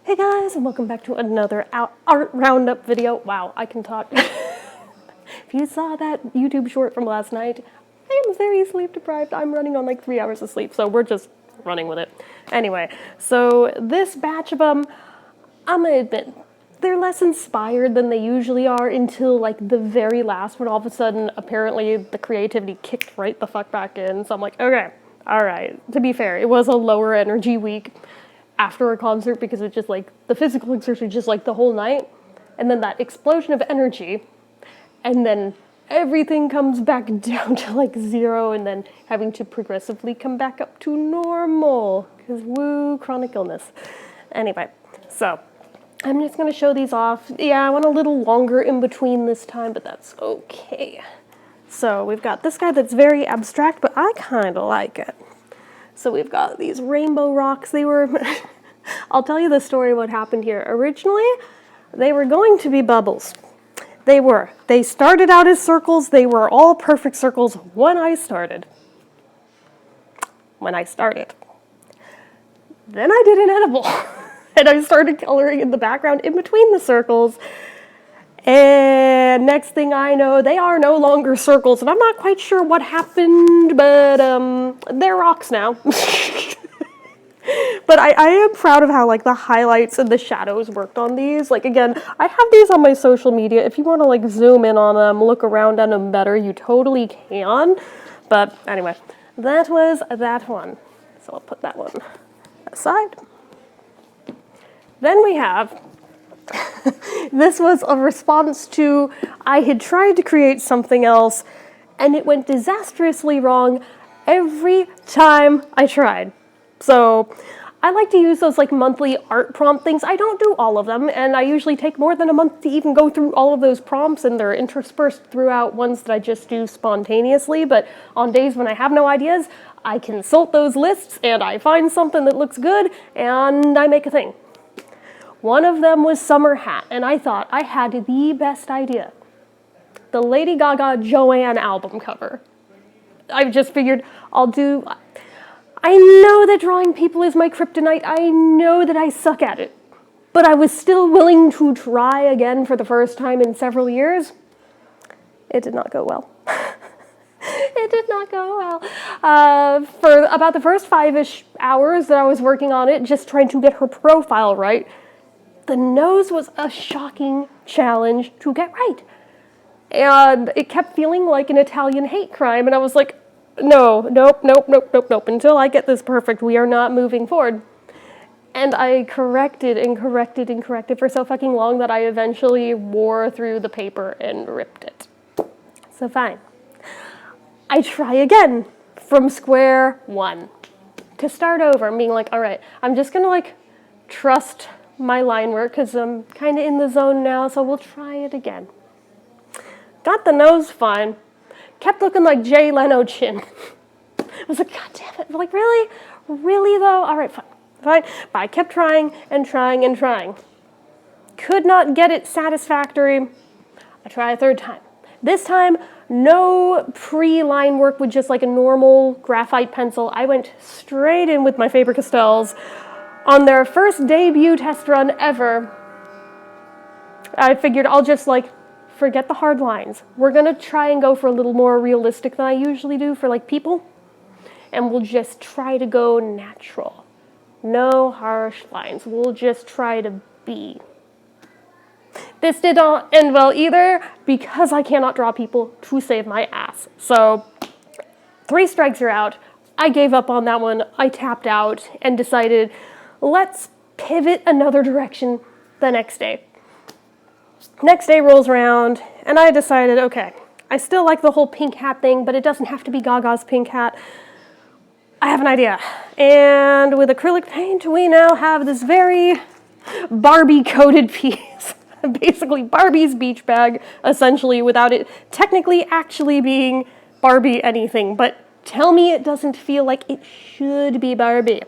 Hey guys, and welcome back to another art roundup video. Wow, I can talk. If you saw that YouTube short from last night, I am very sleep deprived. I'm running on like 3 hours of sleep, so we're just running with it. Anyway, so this batch of them, I'm gonna admit, they're less inspired than they usually are until like the very last one. All of a sudden, apparently the creativity kicked right the fuck back in. So I'm like, okay, all right. To be fair, it was a lower energy week after a concert because it's just like the physical exertion, just like the whole night, and then that explosion of energy, and then everything comes back down to like zero, and then having to progressively come back up to normal because woo, chronic illness. Anyway, so I'm just gonna show these off. Yeah, I went a little longer in between this time, but that's okay. So we've got this guy that's very abstract, but I kind of like it. So we've got these rainbow rocks. They were, I'll tell you the story what happened here. Originally, they were going to be bubbles. They were. They started out as circles. They were all perfect circles when I started. Then I did an edible. And I started coloring in the background in between the circles. And next thing I know, they are no longer circles, and I'm not quite sure what happened, but they're rocks now. But I am proud of how like the highlights and the shadows worked on these. Like again, I have these on my social media. If you want to like zoom in on them, look around at them better, you totally can. But anyway, that was that one. So I'll put that one aside. Then we have this was a response to, I had tried to create something else, and it went disastrously wrong every time I tried. So I like to use those like monthly art prompt things. I don't do all of them, and I usually take more than a month to even go through all of those prompts, and they're interspersed throughout ones that I just do spontaneously. But on days when I have no ideas, I consult those lists, and I find something that looks good, and I make a thing. One of them was Summer Hat, and I thought I had the best idea. The Lady Gaga Joanne album cover. I just figured I know that drawing people is my kryptonite. I know that I suck at it. But I was still willing to try again for the first time in several years. It did not go well. It did not go well. For about the first 5-ish hours that I was working on it, just trying to get her profile right, the nose was a shocking challenge to get right. And it kept feeling like an Italian hate crime, and I was like, nope. Until I get this perfect, we are not moving forward. And I corrected for so fucking long that I eventually wore through the paper and ripped it. So fine. I try again from square one. To start over, I'm being like, all right, I'm just gonna like trust my line work because I'm kind of in the zone now, so we'll try it again. Got the nose fine. Kept looking like Jay Leno chin. I was like, God damn it. Like, really? Really though? All right, fine. But I kept trying. Could not get it satisfactory. I try a third time. This time, no pre-line work with just like a normal graphite pencil. I went straight in with my Faber-Castells. On their first debut test run ever, I figured I'll just like forget the hard lines. We're gonna try and go for a little more realistic than I usually do for like people, and we'll just try to go natural. No harsh lines. We'll just try to be. This did not end well either because I cannot draw people to save my ass. So 3 strikes are out. I gave up on that one. I tapped out and decided, let's pivot another direction the next day. Next day rolls around, and I decided, okay, I still like the whole pink hat thing, but it doesn't have to be Gaga's pink hat. I have an idea. And with acrylic paint, we now have this very Barbie-coated piece. Basically Barbie's beach bag, essentially, without it technically actually being Barbie anything. But tell me it doesn't feel like it should be Barbie.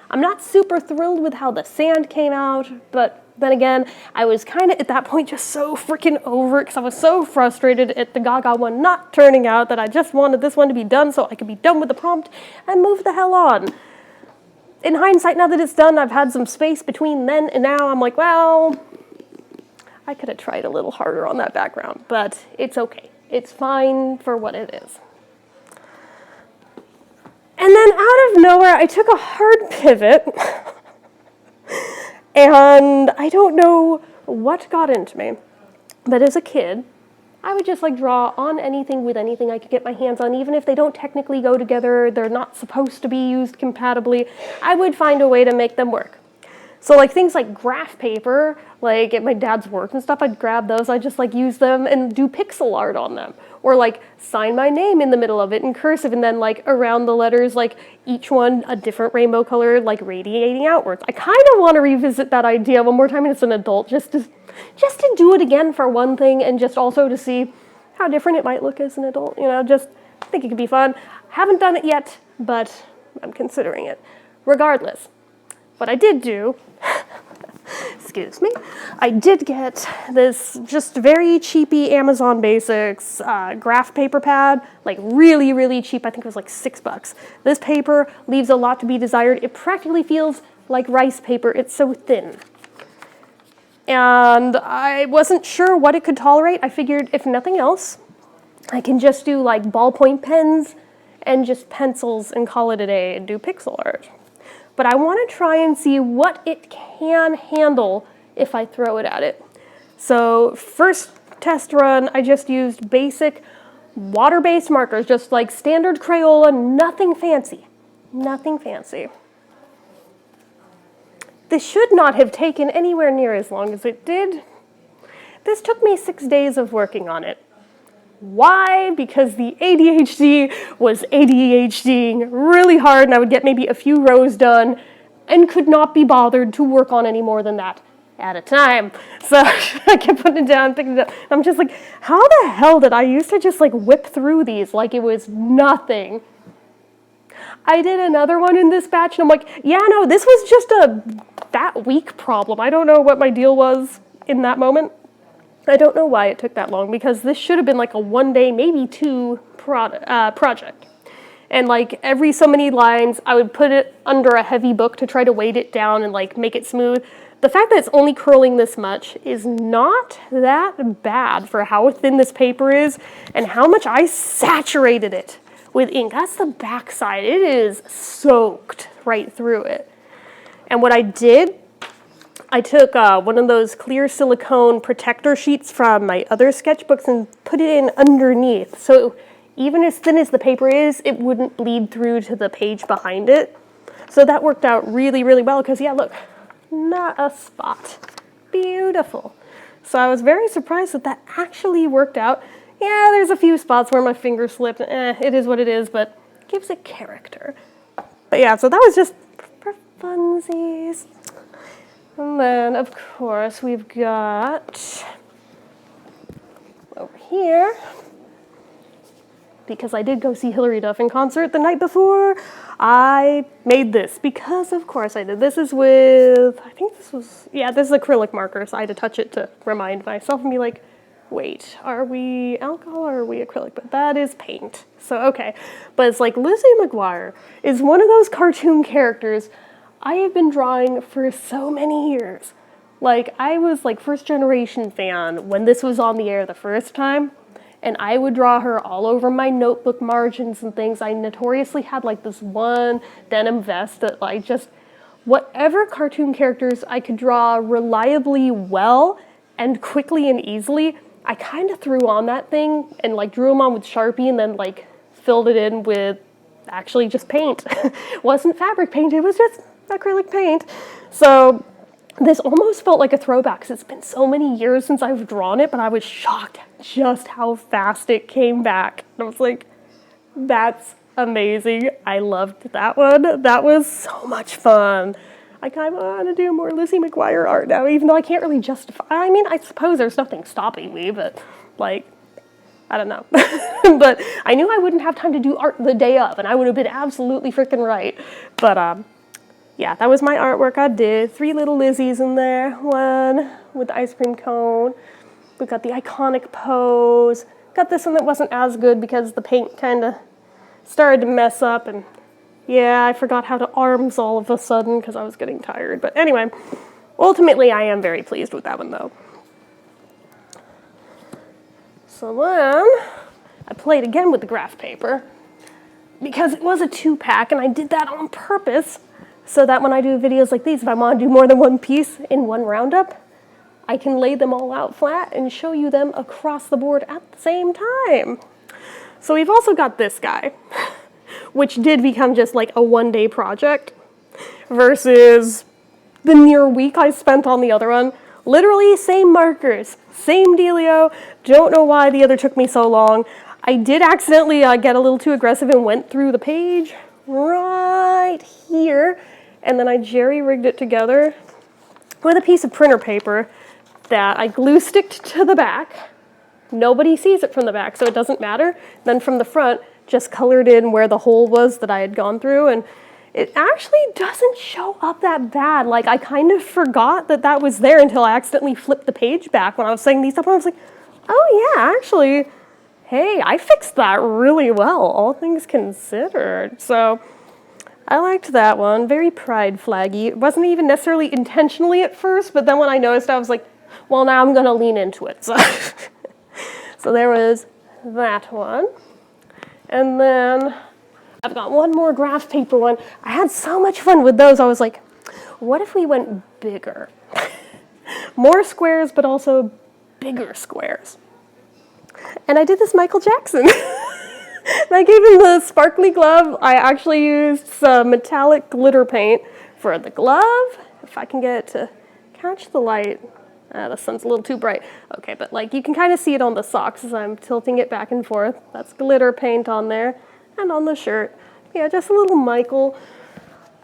I'm not super thrilled with how the sand came out, but then again, I was kind of at that point just so freaking over it because I was so frustrated at the Gaga one not turning out that I just wanted this one to be done so I could be done with the prompt and move the hell on. in hindsight, now that it's done, I've had some space between then and now. I'm like, well, I could have tried a little harder on that background, but it's okay. It's fine for what it is. And then out of nowhere, I took a hard pivot, and I don't know what got into me, but as a kid, I would just like draw on anything with anything I could get my hands on, even if they don't technically go together, they're not supposed to be used compatibly, I would find a way to make them work. So like things like graph paper, like at my dad's work and stuff, I'd grab those, I'd just like use them and do pixel art on them. Or like sign my name in the middle of it in cursive, and then like around the letters, like each one a different rainbow color, like radiating outwards. I kind of want to revisit that idea one more time as an adult, just to do it again for one thing, and just also to see how different it might look as an adult, you know, just I think it could be fun. Haven't done it yet, but I'm considering it. Regardless, what I did do, excuse me, I did get this just very cheapy Amazon Basics graph paper pad, like really, really cheap. I think it was like $6. This paper leaves a lot to be desired. It practically feels like rice paper. It's so thin. And I wasn't sure what it could tolerate. I figured if nothing else, I can just do like ballpoint pens and just pencils and call it a day and do pixel art. But I want to try and see what it can handle if I throw it at it. So first test run, I just used basic water-based markers, just like standard Crayola, nothing fancy. Nothing fancy. This should not have taken anywhere near as long as it did. This took me 6 days of working on it. Why? Because the ADHD was ADHDing really hard, and I would get maybe a few rows done and could not be bothered to work on any more than that at a time. So I kept putting it down, picking it up. I'm just like, how the hell did I used to just like whip through these like it was nothing? I did another one in this batch, and I'm like, yeah, no, this was just that week problem. I don't know what my deal was in that moment. I don't know why it took that long, because this should have been like a 1 day, maybe 2 project. And like every so many lines, I would put it under a heavy book to try to weight it down and like make it smooth. The fact that it's only curling this much is not that bad for how thin this paper is and how much I saturated it with ink. That's the back side. It is soaked right through it. And what I did, I took one of those clear silicone protector sheets from my other sketchbooks and put it in underneath. So even as thin as the paper is, it wouldn't bleed through to the page behind it. So that worked out really, really well, because yeah, look, not a spot. Beautiful. So I was very surprised that that actually worked out. Yeah, there's a few spots where my finger slipped. It is what it is, but it gives it character. But yeah, so that was just for funsies. And then, of course, we've got over here, because I did go see Hilary Duff in concert the night before, I made this, because of course I did. This is with, I think this was, yeah, this is acrylic marker, so I had to touch it to remind myself and be like, wait, are we alcohol or are we acrylic? But that is paint, so okay. But it's like Lizzie McGuire is one of those cartoon characters I have been drawing for so many years. Like, I was like first generation fan when this was on the air the first time, and I would draw her all over my notebook margins and things. I notoriously had like this one denim vest that like just, whatever cartoon characters I could draw reliably well and quickly and easily, I kind of threw on that thing and like drew them on with Sharpie and then like filled it in with actually just paint. Wasn't fabric paint, it was just acrylic paint. So this almost felt like a throwback, because it's been so many years since I've drawn it, but I was shocked at just how fast it came back. And I was like, that's amazing. I loved that one. That was so much fun. I kind of want to do more Lizzie McGuire art now, even though I can't really justify. I mean, I suppose there's nothing stopping me, but like, I don't know. But I knew I wouldn't have time to do art the day of, and I would have been absolutely freaking right. But yeah, that was my artwork I did. 3 little Lizzies in there. One with the ice cream cone. We got the iconic pose. Got this one that wasn't as good because the paint kind of started to mess up, and Yeah, I forgot how to arms all of a sudden because I was getting tired. But anyway, ultimately I am very pleased with that one though. So then I played again with the graph paper because it was a 2-pack and I did that on purpose so that when I do videos like these, if I want to do more than one piece in one roundup, I can lay them all out flat and show you them across the board at the same time. So we've also got this guy, which did become just like a one-day project versus the near week I spent on the other one. Literally same markers, same dealio. Don't know why the other took me so long. I did accidentally get a little too aggressive and went through the page right here, and then I jerry-rigged it together with a piece of printer paper that I glue sticked to the back. Nobody sees it from the back, so it doesn't matter. Then from the front, just colored in where the hole was that I had gone through, and it actually doesn't show up that bad. Like, I kind of forgot that that was there until I accidentally flipped the page back when I was setting these up, and I was like, oh yeah, actually, hey, I fixed that really well, all things considered. So I liked that one, very pride flaggy. It wasn't even necessarily intentionally at first, but then when I noticed, I was like, well, now I'm gonna lean into it. So, so there was that one. And then I've got one more graph paper one. I had so much fun with those. I was like, what if we went bigger? More squares, but also bigger squares. And I did this Michael Jackson. And I gave him the sparkly glove. I actually used some metallic glitter paint for the glove. If I can get it to catch the light. The sun's a little too bright. Okay, but like you can kind of see it on the socks as I'm tilting it back and forth. That's glitter paint on there. And on the shirt. Yeah, just a little Michael.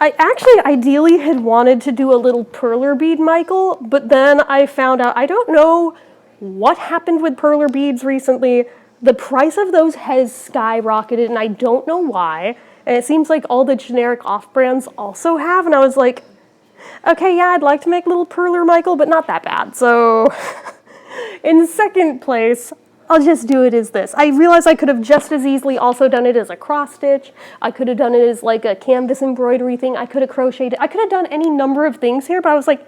I actually ideally had wanted to do a little perler bead Michael, but then I found out, I don't know what happened with perler beads recently. The price of those has skyrocketed, and I don't know why. And it seems like all the generic off-brands also have, and I was like, okay, yeah, I'd like to make a little perler Michael, but not that bad. So in second place, I'll just do it as this. I realized I could have just as easily also done it as a cross stitch. I could have done it as like a canvas embroidery thing. I could have crocheted. I could have done any number of things here, but I was like,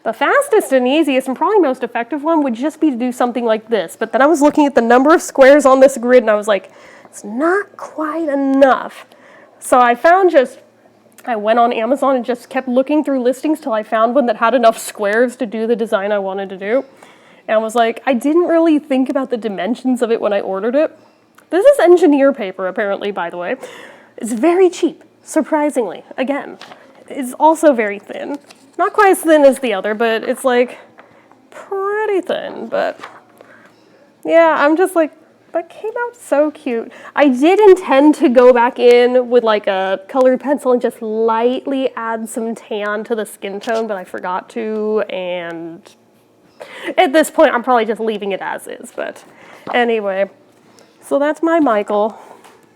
the fastest and easiest and probably most effective one would just be to do something like this. But then I was looking at the number of squares on this grid and I was like, it's not quite enough. So I went on Amazon and just kept looking through listings till I found one that had enough squares to do the design I wanted to do. And I was like, I didn't really think about the dimensions of it when I ordered it. This is engineer paper, apparently, by the way. It's very cheap, surprisingly. Again, it's also very thin. Not quite as thin as the other, but it's like pretty thin. But yeah, I'm just like, that came out so cute. I did intend to go back in with like a colored pencil and just lightly add some tan to the skin tone, but I forgot to, and at this point I'm probably just leaving it as is. But anyway, so that's my Michael.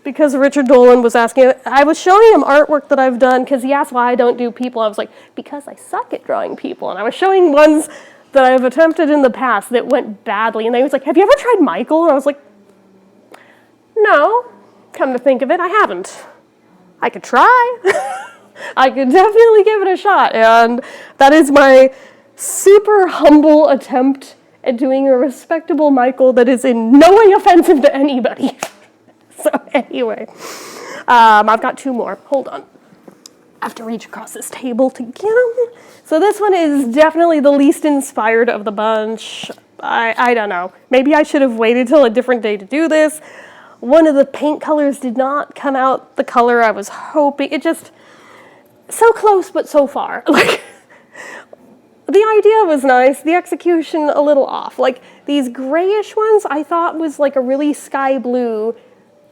Because Richard Dolan was asking, I was showing him artwork that I've done because he asked why I don't do people. I was like, because I suck at drawing people. And I was showing ones that I've attempted in the past that went badly. And they was like, have you ever tried Michael? And I was like, no, come to think of it, I haven't. I could try. I could definitely give it a shot. And that is my super humble attempt at doing a respectable Michael that is in no way offensive to anybody. So anyway, I've got two more. Hold on. I have to reach across this table to get them. So this one is definitely the least inspired of the bunch. I don't know. Maybe I should have waited till a different day to do this. One of the paint colors did not come out the color I was hoping. It just, so close but so far. Like, the idea was nice, the execution a little off. Like, these grayish ones I thought was like a really sky blue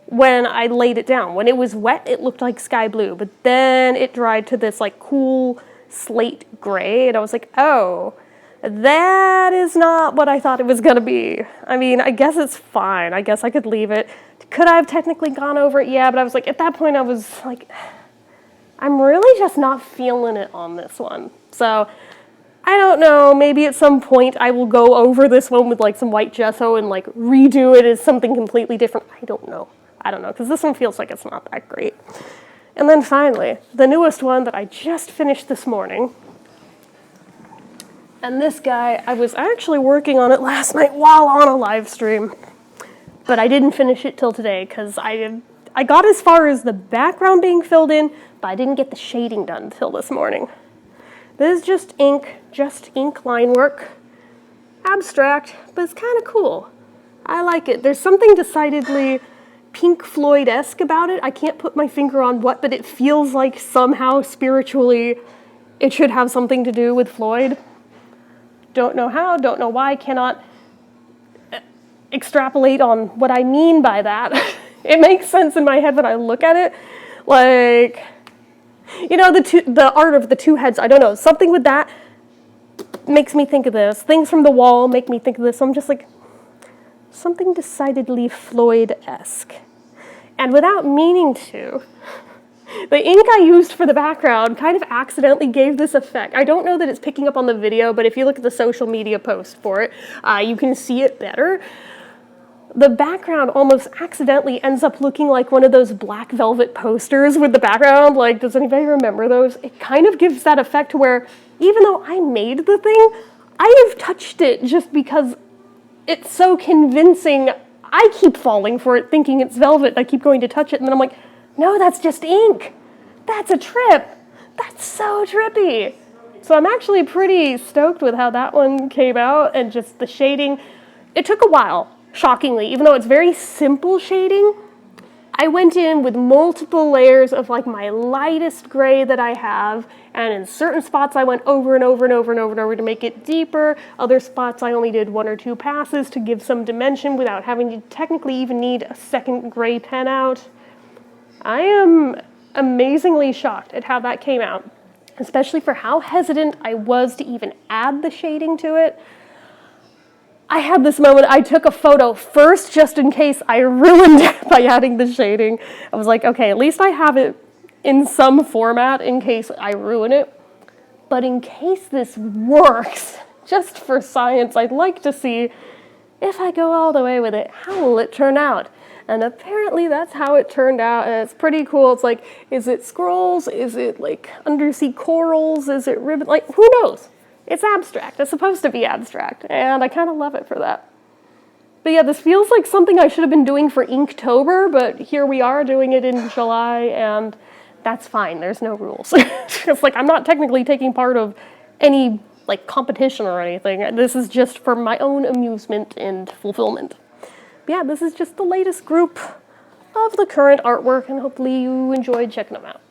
when I laid it down. When it was wet, it looked like sky blue, but then it dried to this like cool slate gray, and I was like, oh, that is not what I thought it was gonna be. I mean, I guess it's fine. I guess I could leave it. Could I have technically gone over it? Yeah, but I was like, at that point I was like, I'm really just not feeling it on this one. So, I don't know, maybe at some point I will go over this one with like some white gesso and like redo it as something completely different. I don't know, because this one feels like it's not that great. And then finally, the newest one that I just finished this morning. And this guy, I was actually working on it last night while on a live stream, but I didn't finish it till today because I got as far as the background being filled in, but I didn't get the shading done till this morning. This is just ink line work. Abstract, but it's kind of cool. I like it. There's something decidedly Pink Floyd-esque about it. I can't put my finger on what, but it feels like somehow spiritually it should have something to do with Floyd. Don't know how, don't know why, cannot extrapolate on what I mean by that. It makes sense in my head when I look at it. Like, you know, the art of the two heads, I don't know, something with that makes me think of this. Things from the wall make me think of this. So I'm just like, something decidedly Floyd-esque. And without meaning to, the ink I used for the background kind of accidentally gave this effect. I don't know that it's picking up on the video, but if you look at the social media post for it, you can see it better. The background almost accidentally ends up looking like one of those black velvet posters with the background. Like, does anybody remember those? It kind of gives that effect where, even though I made the thing, I have touched it just because it's so convincing. I keep falling for it, thinking it's velvet. I keep going to touch it, and then I'm like, no, that's just ink. That's a trip. That's so trippy. So I'm actually pretty stoked with how that one came out, and just the shading. It took a while, shockingly, even though it's very simple shading. I went in with multiple layers of like my lightest gray that I have, and in certain spots I went over and over and over and over and over to make it deeper. Other spots I only did 1 or 2 passes to give some dimension without having to technically even need a second gray pen out. I am amazingly shocked at how that came out, especially for how hesitant I was to even add the shading to it. I had this moment, I took a photo first just in case I ruined it by adding the shading. I was like, okay, at least I have it in some format in case I ruin it. But in case this works, just for science, I'd like to see, if I go all the way with it, how will it turn out? And apparently that's how it turned out, and it's pretty cool. It's like, is it scrolls? Is it like undersea corals? Is it ribbon? Like, who knows? It's abstract. It's supposed to be abstract, and I kind of love it for that. But yeah, this feels like something I should have been doing for Inktober, but here we are doing it in July, and that's fine. There's no rules. It's like I'm not technically taking part of any like competition or anything. This is just for my own amusement and fulfillment. But yeah, this is just the latest group of the current artwork, and hopefully you enjoyed checking them out.